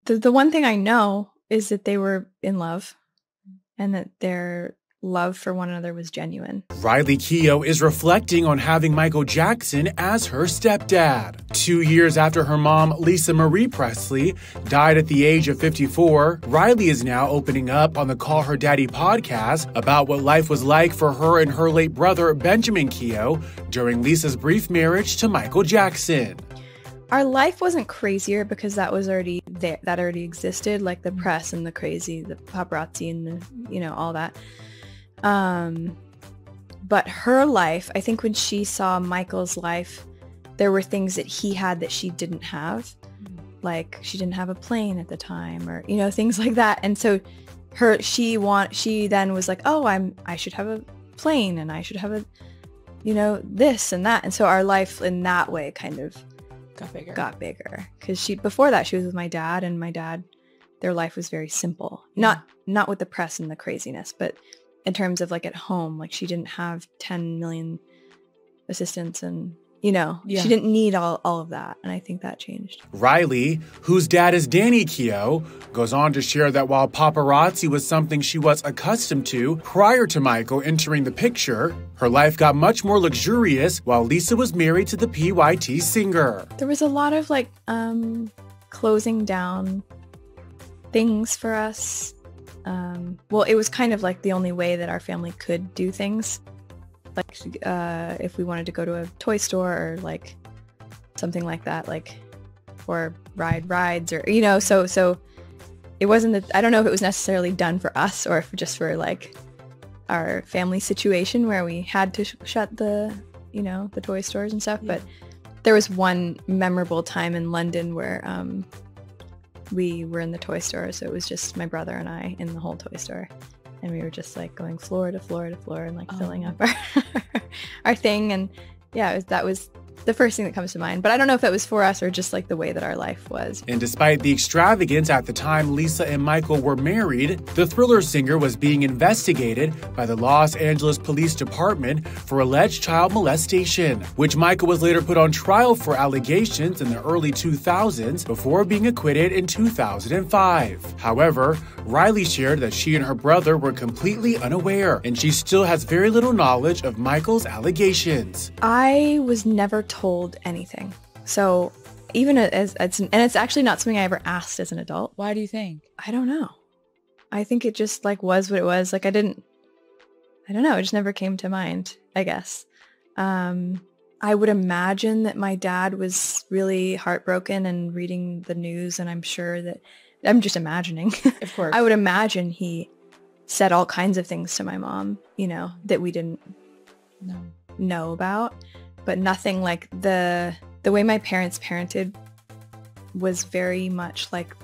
The one thing I know is that they were in love and that their love for one another was genuine. Riley Keough is reflecting on having Michael Jackson as her stepdad. 2 years after her mom, Lisa Marie Presley, died at the age of 54, Riley is now opening up on the Call Her Daddy podcast about what life was like for her and her late brother, Benjamin Keough, during Lisa's brief marriage to Michael Jackson. Our life wasn't crazier because that was already there. That already existed, like the press and the crazy, the paparazzi and the, all that. But her life, I think when she saw Michael's life, there were things that he had that she didn't have. Like she didn't have a plane at the time or, things like that. And so she then was like, oh, I should have a plane and I should have a, this and that. And so our life in that way kind of got bigger. Cause before that she was with my dad, and my dad, their life was very simple. Not with the press and the craziness, but in terms of like at home, like she didn't have 10 million assistants and, she didn't need all of that. And I think that changed. Riley, whose dad is Danny Keough, goes on to share that while paparazzi was something she was accustomed to prior to Michael entering the picture, her life got much more luxurious while Lisa was married to the PYT singer. There was a lot of like closing down things for us. Well, it was kind of like the only way that our family could do things. Like if we wanted to go to a toy store or like something like that, like or ride rides or so it wasn't I don't know if it was necessarily done for us or if just for like our family situation where we had to shut the the toy stores and stuff. But there was one memorable time in London where we were in the toy store, so it was just my brother and I in the whole toy store. And we were just like going floor to floor to floor and like filling up our thing. And that was the first thing that comes to mind. But I don't know if that was for us or just like the way that our life was. And despite the extravagance at the time Lisa and Michael were married, the Thriller singer was being investigated by the Los Angeles Police Department for alleged child molestation, which Michael was later put on trial for allegations in the early 2000s before being acquitted in 2005. However, Riley shared that she and her brother were completely unaware, and she still has very little knowledge of Michael's allegations. I was never told anything. So even it's actually not something I ever asked as an adult. Why do you think? I don't know. I think it just like was what it was. Like I don't know. It just never came to mind, I guess. I would imagine that my dad was really heartbroken and reading the news, and I'm just imagining. Of course. I would imagine he said all kinds of things to my mom, that we didn't know about. But nothing like the way my parents parented was very much like,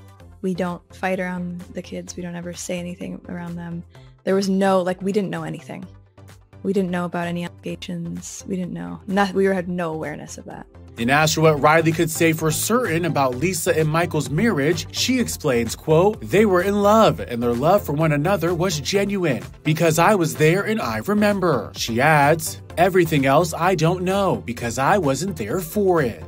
we don't fight around the kids. We don't ever say anything around them. There was we didn't know anything. We didn't know about any allegations. We didn't know. We had no awareness of that. And asked what Riley could say for certain about Lisa and Michael's marriage, she explains, quote, "They were in love and their love for one another was genuine because I was there and I remember." She adds, "Everything else I don't know because I wasn't there for it."